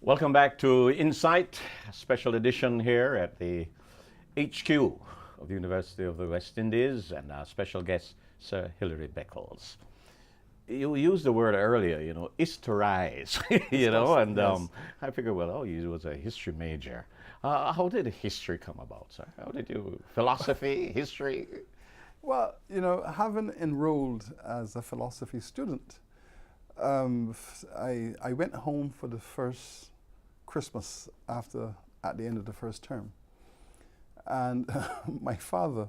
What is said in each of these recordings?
Welcome back to Insight, a special edition here at the HQ of the University of the West Indies, and our special guest, Sir Hilary Beckles. You used the word earlier, historize, and Yes. I figured, well, oh, you was a history major. How did history come about, sir? How did you, philosophy, history? Well, having enrolled as a philosophy student, I went home for the first Christmas at the end of the first term. And my father,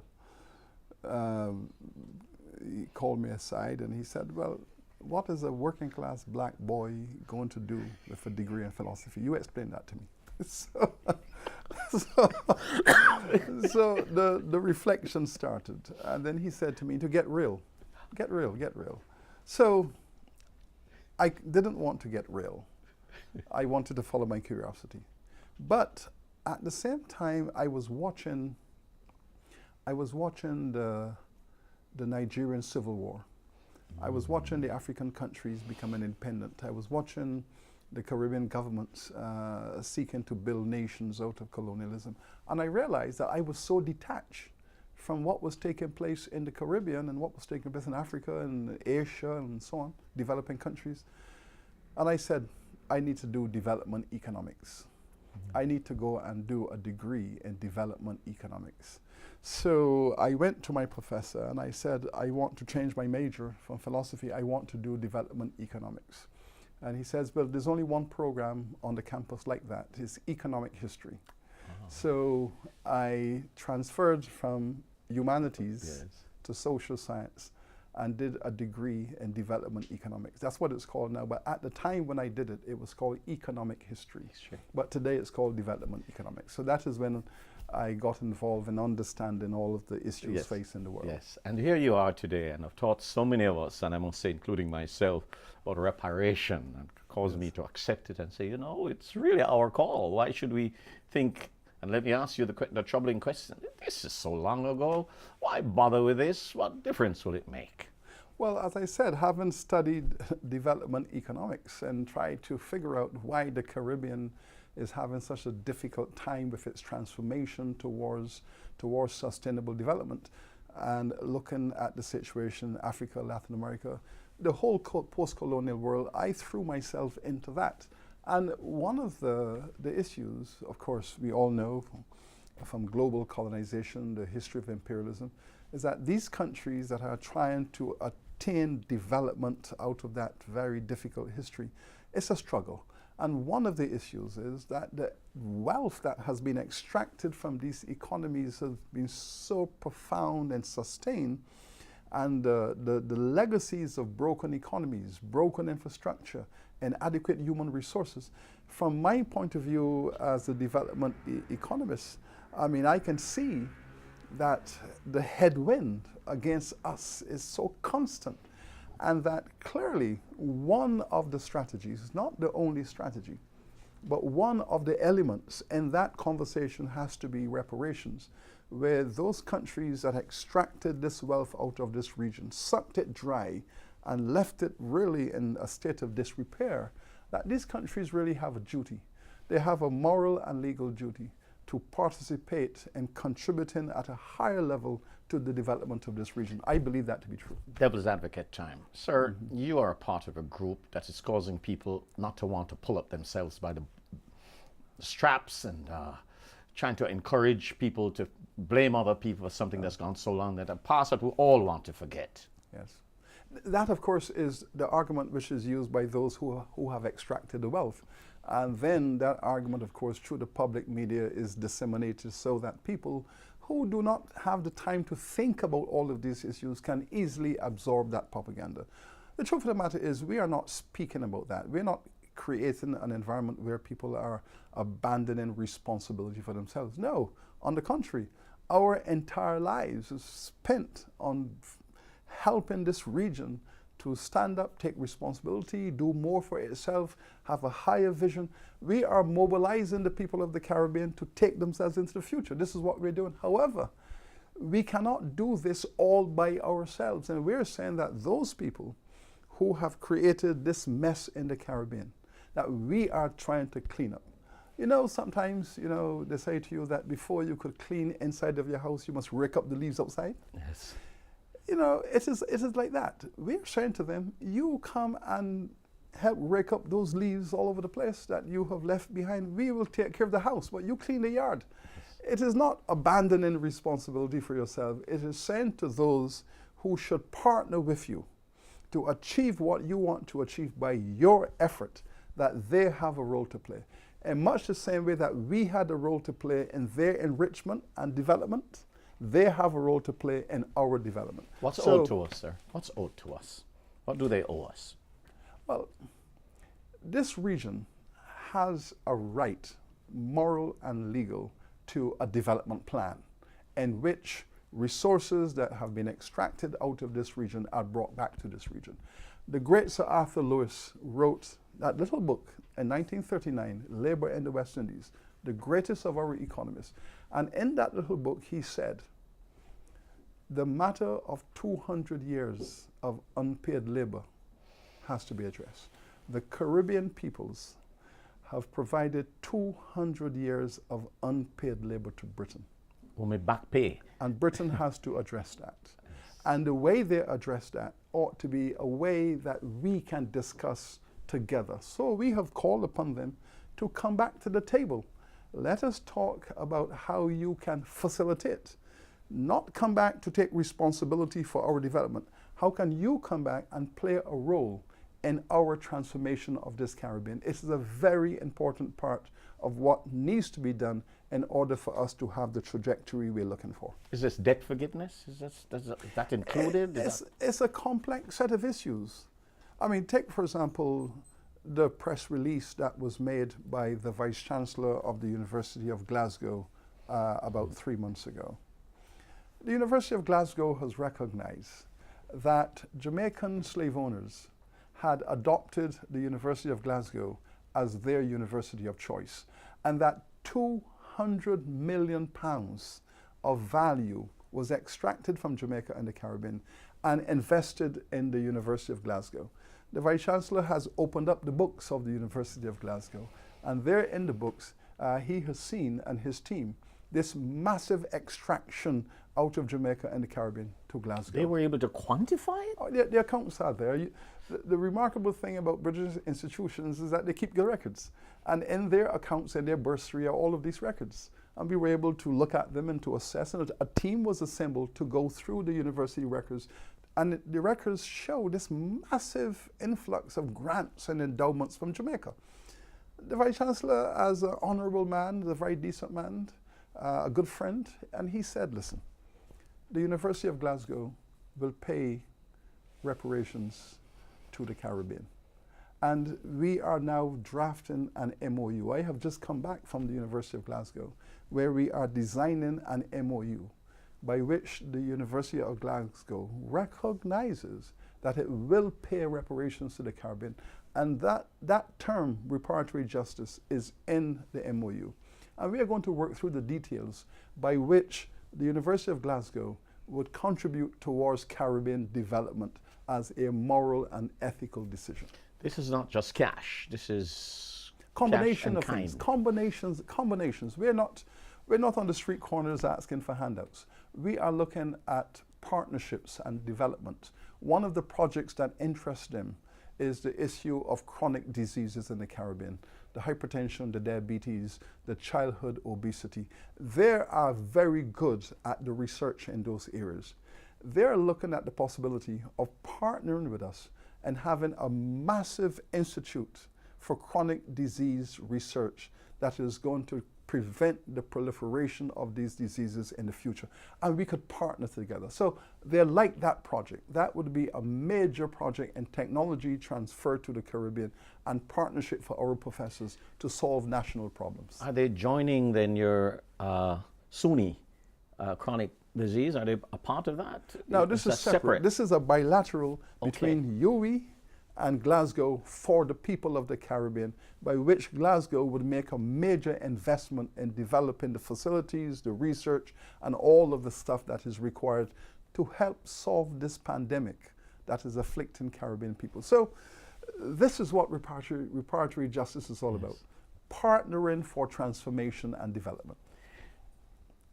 he called me aside and he said, well, what is a working class black boy going to do with a degree in philosophy? You explain that to me. So, so the reflection started. And then he said to me to get real, get real, get real. So I didn't want to get real. I wanted to follow my curiosity. But at the same time, I was watching the Nigerian Civil War. I was watching the African countries becoming independent. I was watching the Caribbean governments seeking to build nations out of colonialism. And I realized that I was so detached from what was taking place in the Caribbean and what was taking place in Africa and Asia and so on, developing countries. And I said, I need to do development economics. I need to go and do a degree in development economics. So I went to my professor and I said, I want to change my major from philosophy. I want to do development economics. And he says, well, there's only one program on the campus like that. It's economic history. So I transferred from humanities to social science and did a degree in development economics. That's what it's called now. But at the time when I did it, it was called economic history. But today it's called development economics. So that is when I got involved in understanding all of the issues facing the world. Yes, and here you are today, and I've taught so many of us, and I must say, including myself, about reparation, and caused me to accept it and say, it's really our call. Why should we think? And let me ask you the troubling question. This is so long ago. Why bother with this? What difference will it make? Well, as I said, having studied development economics and tried to figure out why the Caribbean is having such a difficult time with its transformation towards sustainable development, and looking at the situation in Africa, Latin America, the whole post-colonial world, I threw myself into that. And one of the issues, of course, we all know from global colonization, the history of imperialism, is that these countries that are trying to attain development out of that very difficult history, it's a struggle. And one of the issues is that the wealth that has been extracted from these economies has been so profound and sustained, and the legacies of broken economies, broken infrastructure, inadequate human resources. From my point of view as a development economist, I mean, I can see that the headwind against us is so constant, and that clearly one of the strategies, not the only strategy, but one of the elements in that conversation has to be reparations, where those countries that extracted this wealth out of this region, sucked it dry, and left it really in a state of disrepair, that these countries really have a duty. They have a moral and legal duty to participate in contributing at a higher level to the development of this region. I believe that to be true. Devil's advocate time. Sir, you are a part of a group that is causing people not to want to pull up themselves by the straps and trying to encourage people to blame other people for something that's gone so long, that a past that we all want to forget. Yes. That, of course, is the argument which is used by those who have extracted the wealth. And then that argument, of course, through the public media is disseminated so that people who do not have the time to think about all of these issues can easily absorb that propaganda. The truth of the matter is we are not speaking about that. We're not creating an environment where people are abandoning responsibility for themselves. No, on the contrary, our entire lives is spent on helping this region to stand up, take responsibility, do more for itself, have a higher vision. We are mobilizing the people of the Caribbean to take themselves into the future. This is what we're doing. However, we cannot do this all by ourselves. And we're saying that those people who have created this mess in the Caribbean, that we are trying to clean up. You know, sometimes, you know, they say to you that before you could clean inside of your house, you must rake up the leaves outside. Yes. You know, it is like that. We're saying to them, you come and help rake up those leaves all over the place that you have left behind. We will take care of the house, but you clean the yard. Yes. It is not abandoning responsibility for yourself. It is saying to those who should partner with you to achieve what you want to achieve by your effort, that they have a role to play. In much the same way that we had a role to play in their enrichment and development, they have a role to play in our development. What's owed to us, sir? What's owed to us? What do they owe us? Well, this region has a right, moral and legal, to a development plan in which resources that have been extracted out of this region are brought back to this region. The great Sir Arthur Lewis wrote that little book in 1939, Labor in the West Indies, the greatest of our economists. And in that little book, he said, the matter of 200 years of unpaid labor has to be addressed. The Caribbean peoples have provided 200 years of unpaid labor to Britain. Will me back pay? And Britain has to address that. And the way they address that ought to be a way that we can discuss together. So we have called upon them to come back to the table. Let us talk about how you can facilitate, not come back to take responsibility for our development. How can you come back and play a role in our transformation of this Caribbean? It is a very important part of what needs to be done in order for us to have the trajectory we're looking for. Is this debt forgiveness? Is that included? It's a complex set of issues. I mean, take, for example, the press release that was made by the Vice Chancellor of the University of Glasgow about 3 months ago. The University of Glasgow has recognized that Jamaican slave owners had adopted the University of Glasgow as their university of choice, and that £200 million of value was extracted from Jamaica and the Caribbean and invested in the University of Glasgow. The Vice Chancellor has opened up the books of the University of Glasgow, and there in the books, he has seen, and his team, this massive extraction out of Jamaica and the Caribbean to Glasgow. They were able to quantify it? Oh, the accounts are there. The remarkable thing about British institutions is that they keep the records. And in their accounts and their bursary are all of these records. And we were able to look at them and to assess. And a team was assembled to go through the university records. And the records show this massive influx of grants and endowments from Jamaica. The Vice Chancellor, as an honorable man, a very decent man, a good friend, and he said, listen, the University of Glasgow will pay reparations to the Caribbean. And we are now drafting an MOU. I have just come back from the University of Glasgow, where we are designing an MOU by which the University of Glasgow recognizes that it will pay reparations to the Caribbean. And that term, reparatory justice, is in the MOU. And we are going to work through the details by which the University of Glasgow would contribute towards Caribbean development as a moral and ethical decision. This is not just cash. This is combination cash of and things. kind. Combinations. We're not on the street corners asking for handouts. We are looking at partnerships and development. One of the projects that interests them is the issue of chronic diseases in the Caribbean, the hypertension, the diabetes, the childhood obesity. They are very good at the research in those areas. They're looking at the possibility of partnering with us and having a massive institute for chronic disease research that is going to prevent the proliferation of these diseases in the future. And we could partner together. So they like that project. That would be a major project in technology transfer to the Caribbean and partnership for our professors to solve national problems. Are they joining then your SUNY chronic disease? Are they a part of that? Now this is separate. This is a bilateral between UWI and Glasgow for the people of the Caribbean, by which Glasgow would make a major investment in developing the facilities, the research, and all of the stuff that is required to help solve this pandemic that is afflicting Caribbean people. So This is what reparatory justice is all about. Partnering for transformation and development.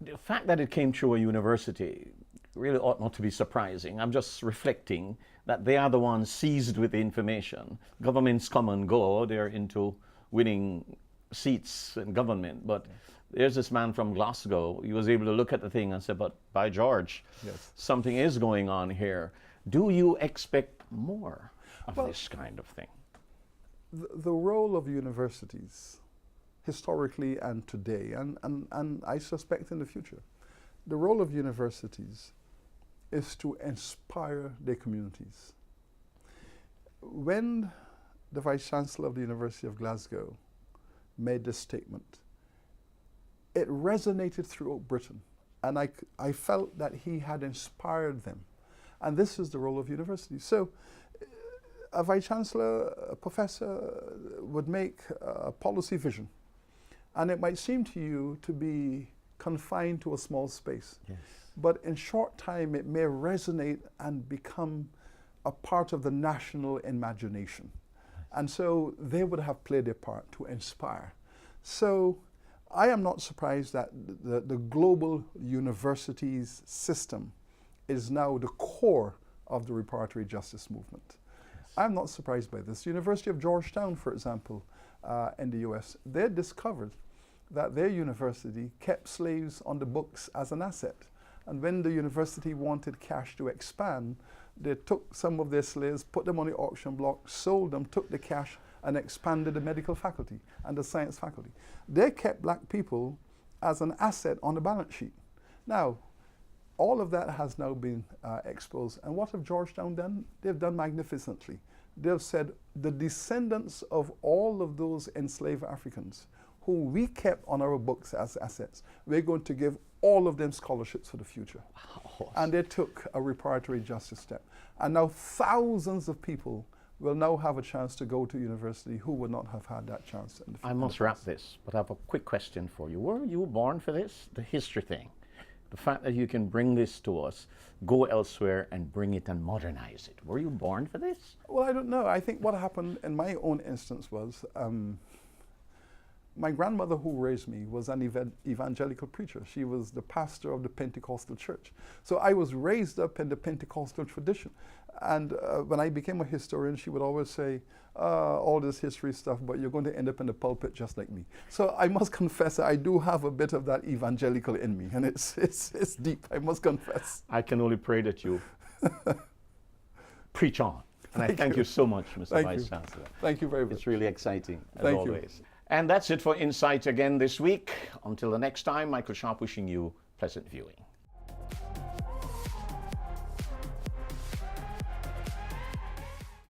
The fact that it came through a university really ought not to be surprising. I'm just reflecting that they are the ones seized with the information. Governments come and go. They're into winning seats in government. But there's this man from Glasgow. He was able to look at the thing and say, but by George, something is going on here. Do you expect more of this kind of thing? The role of universities, historically and today, and I suspect in the future, the role of universities is to inspire their communities. When the Vice Chancellor of the University of Glasgow made this statement, it resonated throughout Britain, and I felt that he had inspired them. And this is the role of universities. So a Vice Chancellor, a professor would make a policy vision, and it might seem to you to be confined to a small space. Yes. But in short time, it may resonate and become a part of the national imagination. And so they would have played their part to inspire. So I am not surprised that the global universities system is now the core of the reparatory justice movement. Yes. I'm not surprised by this. University of Georgetown, for example, in the US, they discovered that their university kept slaves on the books as an asset. And when the university wanted cash to expand, they took some of their slaves, put them on the auction block, sold them, took the cash, and expanded the medical faculty and the science faculty. They kept black people as an asset on the balance sheet. Now, all of that has now been exposed. And what have Georgetown done? They've done magnificently. They've said the descendants of all of those enslaved Africans who we kept on our books as assets, we're going to give all of them scholarships for the future. Wow. And they took a reparatory justice step. And now thousands of people will now have a chance to go to university who would not have had that chance in the future. I must wrap this, but I have a quick question for you. Were you born for this? The history thing. The fact that you can bring this to us, go elsewhere and bring it and modernize it. Were you born for this? Well, I don't know. I think what happened in my own instance was my grandmother who raised me was an evangelical preacher. She was the pastor of the Pentecostal church. So I was raised up in the Pentecostal tradition. And when I became a historian, she would always say, all this history stuff, but you're going to end up in the pulpit just like me. So I must confess I do have a bit of that evangelical in me, and it's deep, I must confess. I can only pray that you preach on. And I thank you so much, Mr. Vice Chancellor. Thank you very much. It's really exciting, as Thank always. you. And that's it for Insight again this week. Until the next time, Michael Sharp wishing you pleasant viewing.